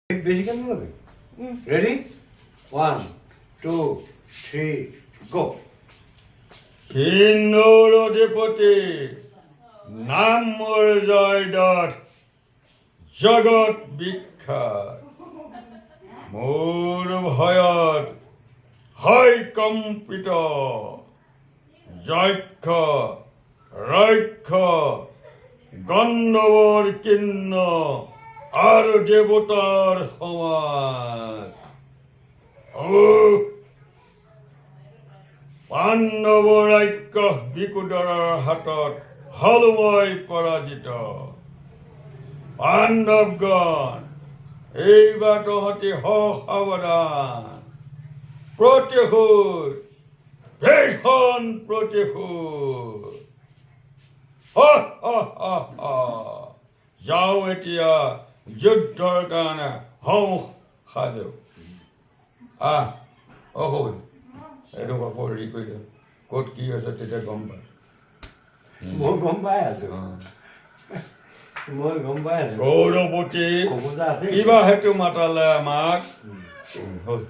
বেশি কেন হবে? রেডি? 1, 2, 3, গো। কিন্নর অধিপতি নাম মোর জয়দার জগৎ বিখ্যাত মোর ভয়ত হয় কম্পিত যক্ষ রক্ষ গন্ধবর কিন্ন আর দেবতার সমাজ ও পাণ্ডৱ ৰাক্ষস বিকুটৰৰ হাতত হল মই পৰাজিত পাণ্ডৱগণ এইবাৰ তহঁতি সাৱধান প্ৰতিশোধ ভীষণ প্ৰতিশোধ যাওঁ এতিয়া যুদ্ধৰ কাৰণে হওঁ সাজু অসুধ এইটো আকৌ হেৰি কৰি দিওঁ ক'ত কি আছে তেতিয়া গম পায় মই গম পাই আছো গৌৰৱতী ক'ব যে আছে কিবা সেইটো মাতালে আমাক হ'ল